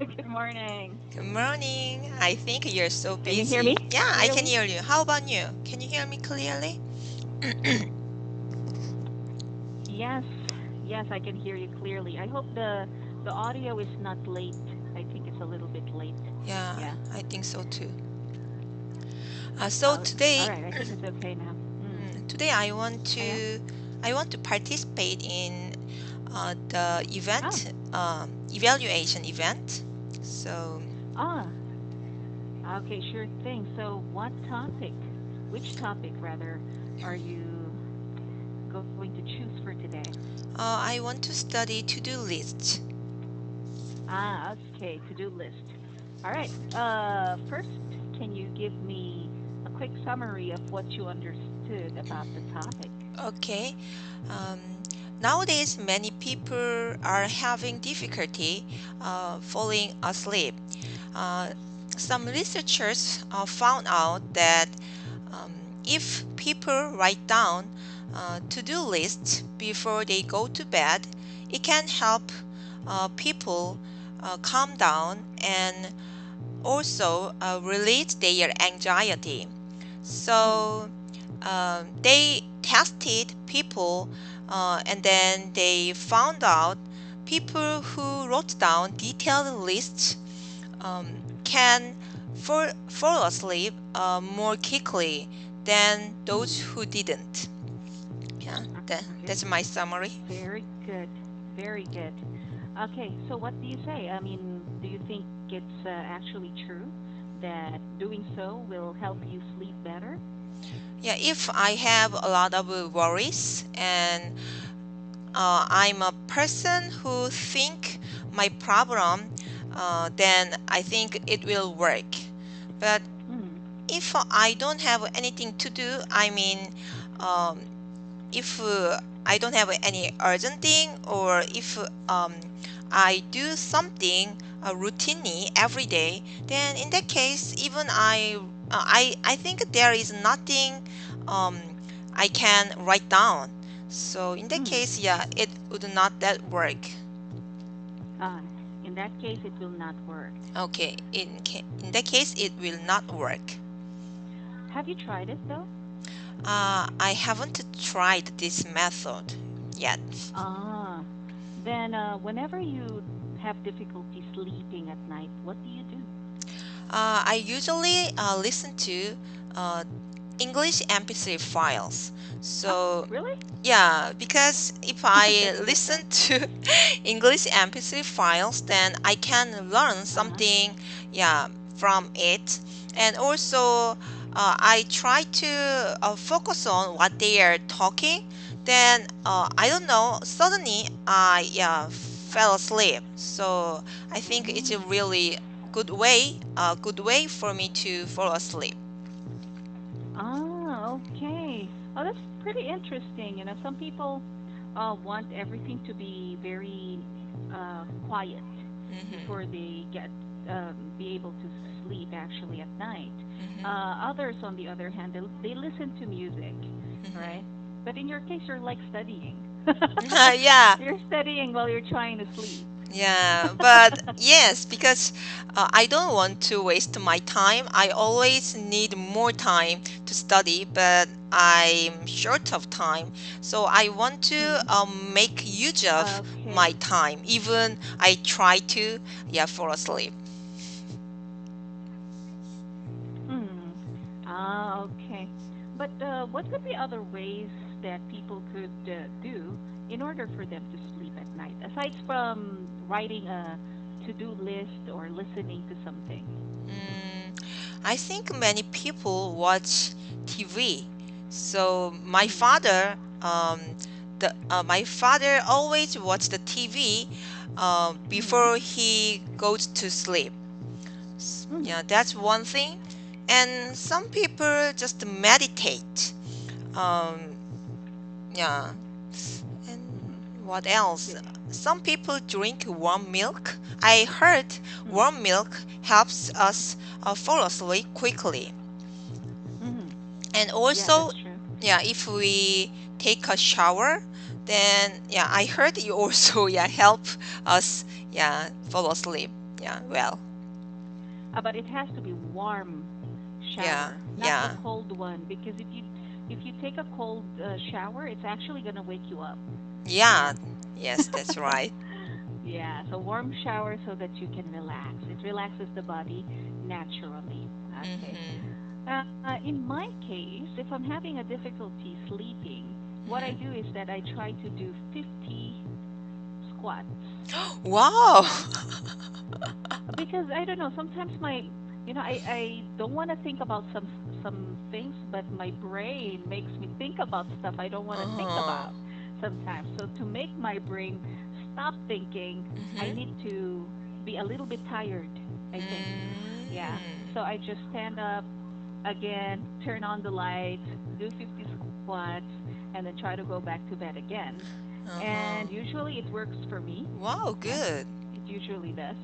Good morning. Good morning. I think you're so Can you hear me busy. Yeah, I can clearly? hear you. How about you? Can you hear me clearly? Yes, yes, I can hear you clearly. I hope the audio is not late. I think it's a little bit late. Yeah, Yeah. I think so too. So All today, right. I think it's okay now. today Oh yeah. I want to participate in the Oh. evaluation event. So Ah. Okay. Sure thing. So, what topic? Which topic, rather, are you going to choose for today? I want to study to-do list. Ah. Okay. To-do list. All right. First, can you give me a quick summary of what you understood about the topic? Okay. Um, Nowadays, many people are having difficulty falling asleep. Uh, some researchers found out that um, if people write down to-do lists before they go to bed, it can help people calm down and also relate their anxiety. Hmm. So they tested people and then they found out people who wrote down detailed lists can fall asleep more quickly than those Hmm. who didn't. Yeah, Okay. that's my summary. Very good. Very good. Okay, so what do you say? I mean, do you think it's actually true that doing so will help you sleep better? Yeah, if I have a lot of worries and I'm a person who think my problem, then I think it will work. But Hmm. if I don't have anything to do, I mean, um, if I don't have any urgent thing, or if I do something routinely every day, then in that case, even I think there is nothing um, I can write down. So in that Hmm. case, yeah, it would not that work. Uh, in that case, it will not work. Okay, in that case, it will not work. Have you tried it though? I haven't tried this method yet. Ah, then whenever you have difficulty sleeping at night, what do you do? I usually listen to uh, English MP3 files. Oh, So, really? yeah, because if I That's a good listen sign. to English MP3 files, then I can learn Uh-huh. something, yeah, from it. And also, I try to focus on what they are talking. Then, I don't know, suddenly I, yeah, fell asleep. So, I think it's a Mm. really good way for me to fall asleep. Ah, okay. Oh, that's pretty interesting. Some people want everything to be very quiet before Hmm. they get be able to sleep actually at night. Hmm. Others, on the other hand, they listen to music, right? Hmm. But in your case, you're like studying. Yeah. You're studying while you're trying to sleep. Yeah, but yes, because I don't want to waste my time. I always need more time to study, but I'm short of time. So I want to Mm. make use of Okay. my time, even I try to, yeah, fall asleep. Hmm. Ah, okay. But what could be other ways that people could do in order for them to sleep at night, aside from writing a to-do list or listening to something? Mm, I think many people watch TV. So Hmm. my father always watch the TV Hmm. before he goes to sleep. Hmm. Yeah, that's one thing. And some people just meditate. Um, yeah, and what else? Yeah. Some people drink warm milk. I heard Hmm. warm milk helps us fall asleep quickly. Hmm. And Yeah, that's also, true. yeah, if we take a shower, then yeah, I heard you also yeah help us yeah fall asleep. Yeah, well, But it has to be warm yeah, shower, not the yeah, cold one, because if you take a cold shower, it's actually gonna wake you up. yeah, Yeah. yes, that's right. Yeah, so warm shower so that you can relax. It relaxes the body naturally. Okay. Mm-hmm. In my case, if I'm having a difficulty sleeping, what I Mm-hmm. do is that I try to do 50 squats. Wow. Yeah. Because I don't know, sometimes I don't want to think about some things, but my brain makes me think about stuff I don't want to think Uh-huh. about sometimes. So to make my brain stop thinking, I Mm-hmm. need to be a little bit tired, I think. Yeah. Mm. So I just stand up again, turn on the lights, do 50 squats, and then try to go back to bed again. And Uh-huh. usually it works for me. Wow, Yeah, good. it usually does.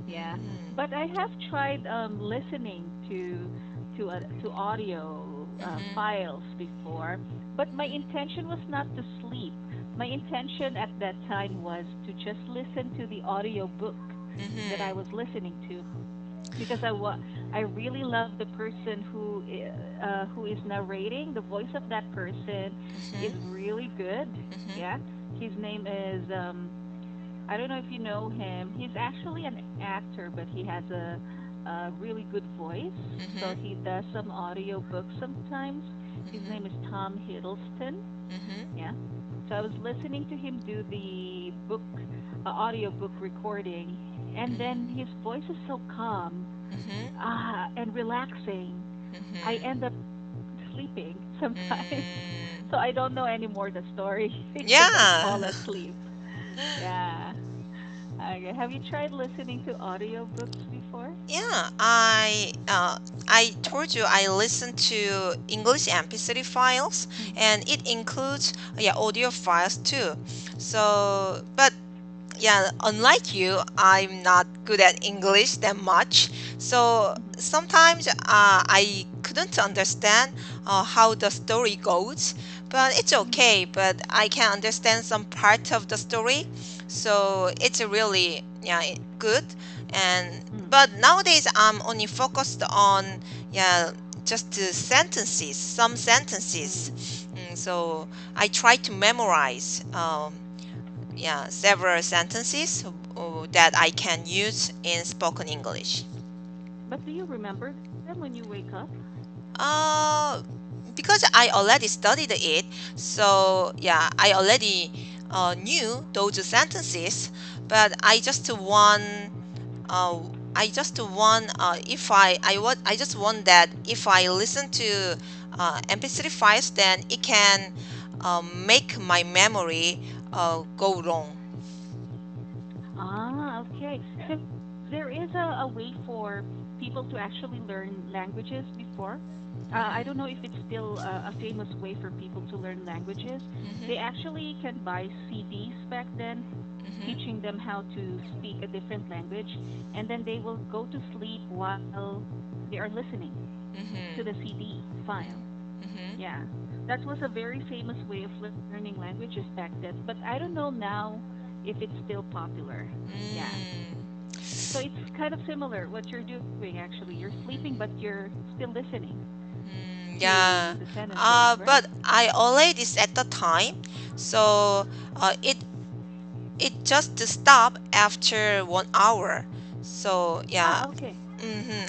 Yeah, Mm. but I have tried listening to audio Mm-hmm. files before, but my intention was not to sleep. My intention at that time was to just listen to the audio book that I Mm-hmm. was listening to because I really love the person who is narrating. The voice of that person is Mm-hmm. really good. Yeah, Mm-hmm. his name is I don't know if you know him. He's actually an actor, but he has a really good voice. So Mm-hmm. he does some audio books sometimes. His name is Mm-hmm. Tom Hiddleston. Mm-hmm. Yeah. So I was listening to him do the book, audio book recording, and then his voice is so calm Mm-hmm. and relaxing. I end up Mm-hmm. sleeping sometimes. So Mm. I don't know anymore the story because I fall Yeah. asleep. Yeah. Okay. Have you tried listening to audiobooks before? Yeah, I told you I listen to English MP3 files, Mm. and it includes yeah audio files too. So, but yeah, unlike you, I'm not good at English that much. So Mhm. sometimes I couldn't understand how the story goes, but it's Mhm. okay. But I can understand some part of the story, so it's really yeah good. And Mm. but nowadays I'm only focused on yeah just sentences, some sentences. Mm. So I try to memorize. Yeah, several sentences that I can use in spoken English. But do you remember them when you wake up? Uh, because I already studied it, so yeah, I already knew those sentences, but uh, I just want if I just want that if I listen to MP3 files, then it can make my memory go wrong. Ah, okay. Because there is a way for people to actually learn languages before. I don't know if it's still a famous way for people to learn languages. They Mhm. actually can buy CDs back then, Mhm. teaching them how to speak a different language, and then they will go to sleep while they are listening to the Mhm. CD file. Mhm. Yeah, that was a very famous way of learning languages back then. But I don't know now if it's still popular. Yeah. Mm. So it's kind of similar what you're doing actually. You're sleeping but you're still listening to Yeah. the sentences, right? But I already set the time, so it just stop after 1 hour. So yeah. Ah, okay. hmm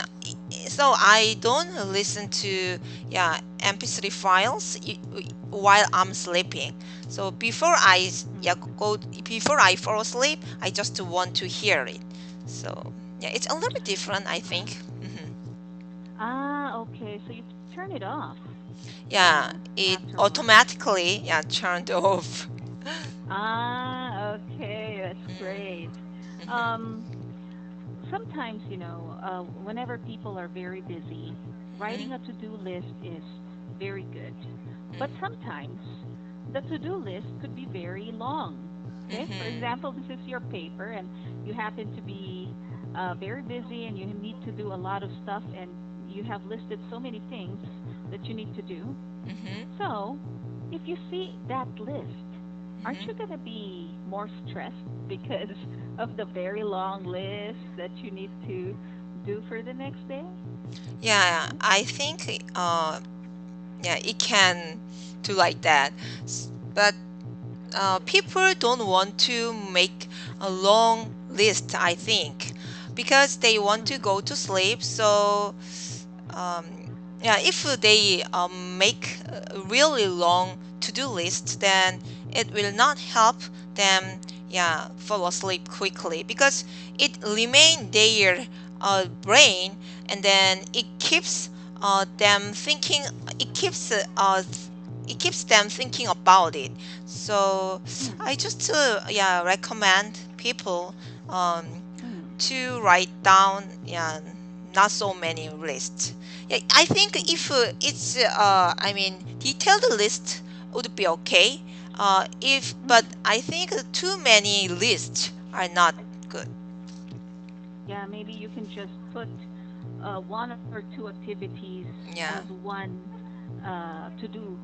So I don't listen to yeah MP3 files while I'm sleeping. So before Mm. yeah go before I fall asleep, I just want to hear it. So yeah, it's a little bit different, I think. Ah, okay. So you turn it off Yeah, it afterwards. automatically yeah turned off. Ah, okay. That's great. Mhm. Um, sometimes, whenever people are very busy, writing a Mhm. to-do list is very good. But Mhm. sometimes the to-do list could be very long. Okay? For Mhm. example, this is your paper and you happen to be very busy and you need to do a lot of stuff and you have listed so many things that you need to do. Mhm. So, if you see that list, aren't you Mhm. going to be more stressed because of the very long list that you need to do for the next day, Yeah, right? I think yeah, it can do like that. But people don't want to make a long list, I think, because they want to Mm, go to sleep. So um, yeah, if they make a really long to-do list, then it will not help them, yeah, fall asleep quickly, because it remain their brain, and then them thinking it keeps it keeps them thinking about it. So mm, I just yeah, recommend people um, mm, to write down, yeah, not so many lists. Yeah, I think mm, if it's I mean, detailed list would be okay. If But mm. I think too many lists are not good. Yeah, maybe you can just put one or two activities as Yeah. one to-do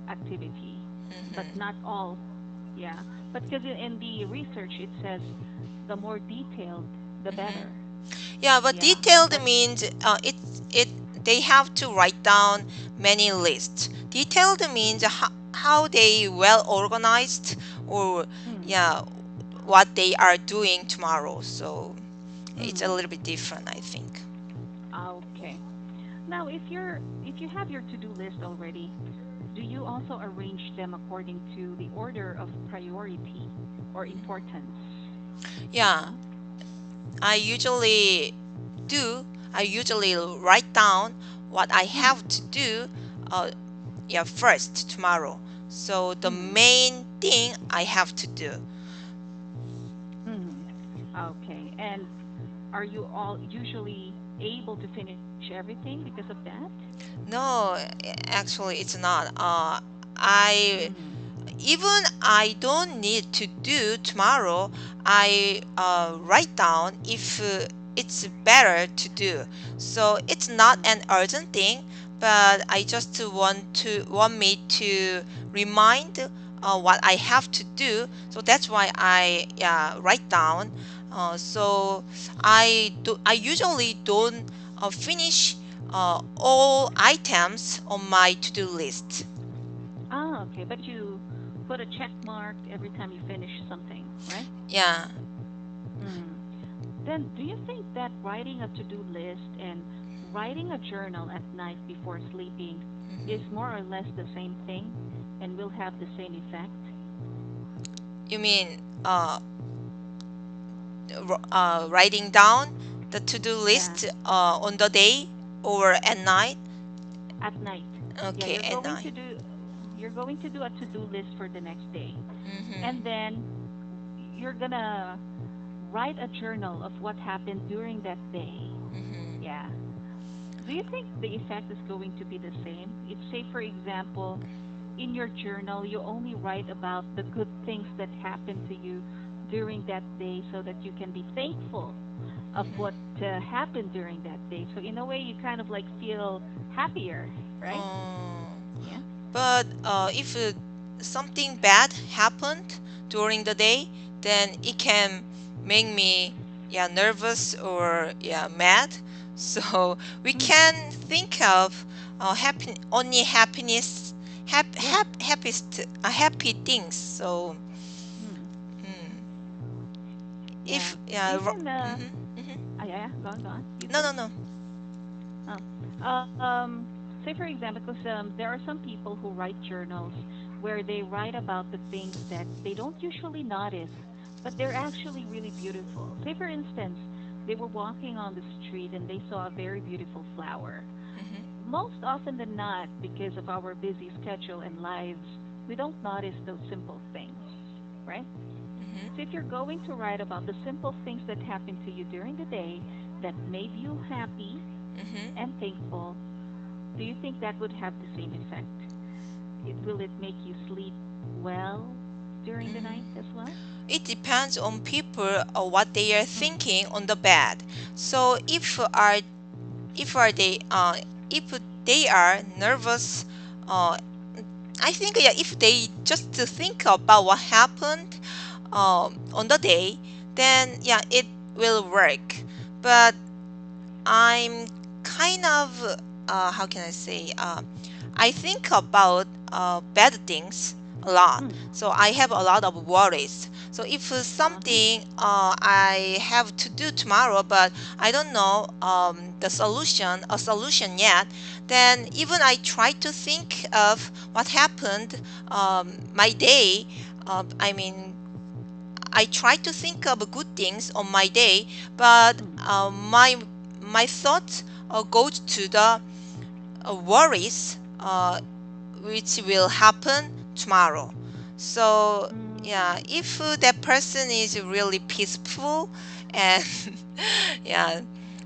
activity, but Hmm. not all. Yeah, but because in the research it says the more detailed, the Hmm. better. Yeah, but Yeah, detailed but means it they have to write down many lists. Detailed means how they well organized, or mm, yeah, what they are doing tomorrow. So it's a mm, little bit different, I think. okay. Now, if you have your to-do list already, do you also arrange them according to the order of priority or importance? Yeah, Uh-huh. I usually do. I usually write down what I have Mm, to do. Uh, yeah, first tomorrow. So the mm, main thing I have to do. mm. Okay. And are you all usually able to finish everything because of that? No, actually, it's not. I Mm, Even I don't need to do tomorrow, I write down if it's better to do. So it's not mm, an urgent thing, but I just want me to remind what I have to do. So that's why I, yeah, write down. So I usually don't finish all items on my to-do list. Ah, okay. But you put a check mark every time you finish something, right? Yeah. Mm. Then, do you think that writing a to-do list and writing a journal at night before sleeping is more or less the same thing and will have the same effect? You mean writing down the to-do Yeah, list on the day or at night? at night. Yeah, Okay, at night. you're going to do a to-do list for the next day. And Mm-hmm. then you're gonna write a journal of what happened during that day. Mm-hmm. Yeah. Do you think the effect is going to be the same? If, say, for example, in your journal, you only write about the good things that happened to you during that day so that you can be thankful of what Mm-hmm. happened during that day. So, in a way, you kind of like feel happier, right? Um, Yeah. but if something bad happened during the day, then it can make me, yeah, nervous or, yeah, mad. So we Mm. can think of only happiness, Yeah. happy things. So Mm. mm, Yeah. if yeah, Even, mm-hmm, mm-hmm. yeah, yeah, go on. You No, no, first. no. Oh, say for example, because there are some people who write journals where they write about the things that they don't usually notice, but they're actually really beautiful. Say for instance, they were walking on the street and they saw a very beautiful flower. Mm-hmm, Most often than not, because of our busy schedule and lives, we don't notice those simple things, right? So if mm-hmm, you're going to write about the simple things that happened to you during the day that made you happy and mm-hmm. thankful, do you think that would have the same effect? Will it make you sleep well during the night as Mm. well? It depends on people or what they are Mm, thinking on the bed. So if are they if they are nervous, uh, I think, yeah, if they just to think about what happened on the day, then yeah, it will work. But I'm kind of how can I say I think about bad things a lot. Mm. So I have a lot of worries. So if Uh-huh. something I have to do tomorrow, but I don't know a solution yet, then even I try to think of what happened my day. I mean, I try to think of good things on my day, but Mm. my thoughts goes to the worries which will happen tomorrow. So yeah, Mm. if that person is really peaceful and yeah,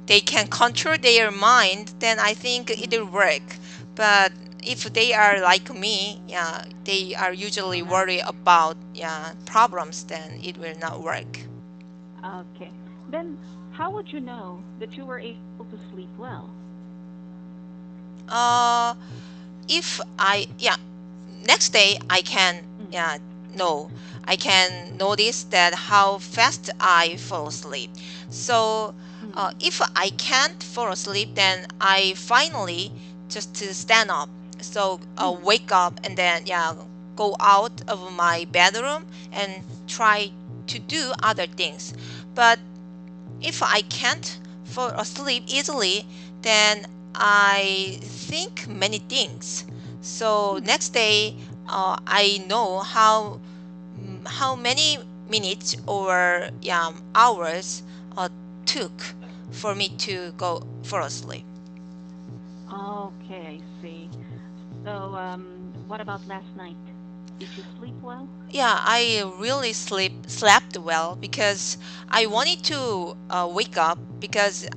they can control their mind, then I think Mm. it'll work. But if they are like me, yeah, they are Will usually not. worried about yeah problems, then it will not work. Okay. Then how would you know that you were able to sleep well? Uh, if I yeah next day I can Mm. yeah know I can notice that how fast I fall asleep. So Mm. if I can't fall asleep, then I finally just to stand up. So Mm. wake up and then yeah go out of my bedroom and try to do other things. But if I can't fall asleep easily, then I think many things. So Mm. next day, I know how many minutes or yeah, hours took for me to go fall asleep. Okay, I see. So, what about last night? Did you sleep well? Yeah, I really slept well because I Mm. wanted to wake up because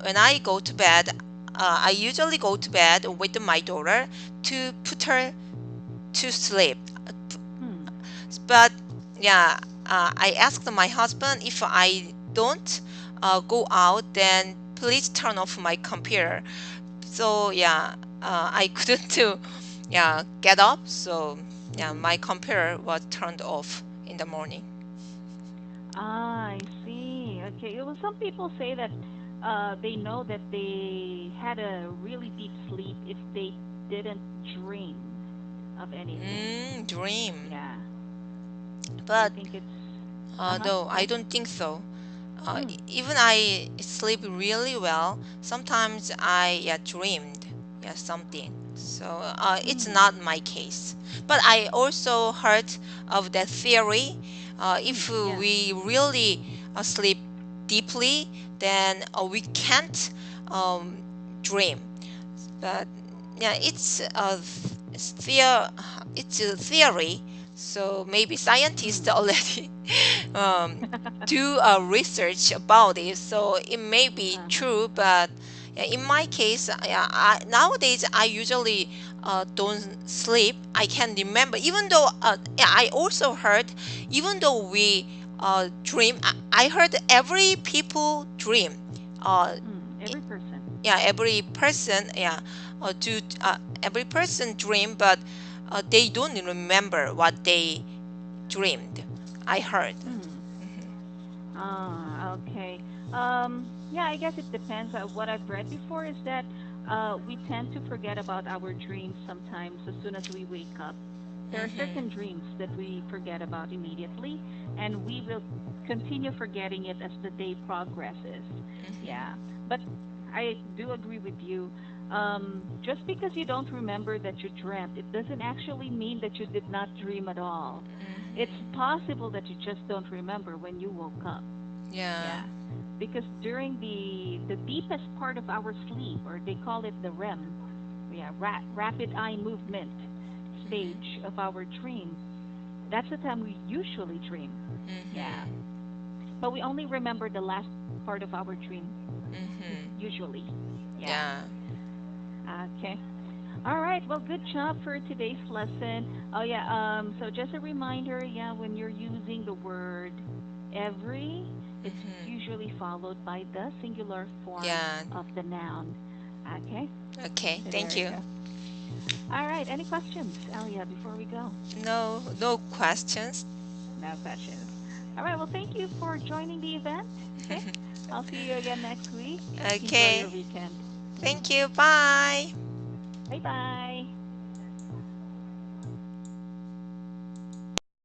when I go to bed, I usually go to bed with my daughter to put her to sleep. Mm. But yeah, I asked my husband if I don't go out, then please turn off my computer. So yeah, I couldn't to yeah get up. So yeah, Mm. my computer was turned off in the morning. Ah, I see. Okay. Well, some people say that they know that they had a really deep sleep if they didn't dream of anything. Dream. Yeah. Do you But think it's uh-huh, no, I go? don't think so. Mm. Even I sleep really well. Sometimes I yeah, dreamed yeah something. So it's Mm. not my case. But I also heard of that theory. Mm. If Yeah. we really sleep deeply, then we can't um, dream. But yeah, it's a theory. So maybe scientists Mm. already um, do a research about it. So it may be Uh-huh. true, but yeah, in my case, yeah, nowadays I usually don't sleep. I can remember, even though yeah, I also heard, even though we dream, I heard every people dream. Uh, Mm. Every person. yeah, every person yeah do every person dream, but they don't remember what they dreamed. I heard. Mm. Ah, okay. Yeah, I guess it depends. What I've read before is that we tend to forget about our dreams sometimes as soon as we wake up. There are certain Mm-hmm. dreams that we forget about immediately, and we will continue forgetting it as the day progresses. Yeah, Mm-hmm. but I do agree with you. Just because you don't remember that you dreamt, it doesn't actually mean that you did not dream at all. It's Mm-hmm. possible that you just don't remember when you woke up. Yeah. Yeah. Because during the deepest part of our sleep, or they call it the REM, yeah, rapid eye movement stage Mm-hmm. of our dream, that's the time we usually dream. Yeah. Mm-hmm. But we only remember the last part of our dream Mm-hmm. usually. Yeah. Yeah. Okay. All right. Well, good job for today's lesson. Oh yeah. So just a reminder, yeah, when you're using the word every, it's Mm-hmm. usually followed by the singular form Yeah. of the noun. Okay. Okay, So there thank you you. go. All right. Any questions, Elia, before we go? No questions. No questions. All right. Well, thank you for joining the event. Okay. I'll see you again next week. Enjoy Okay. your weekend. Thank you. Bye.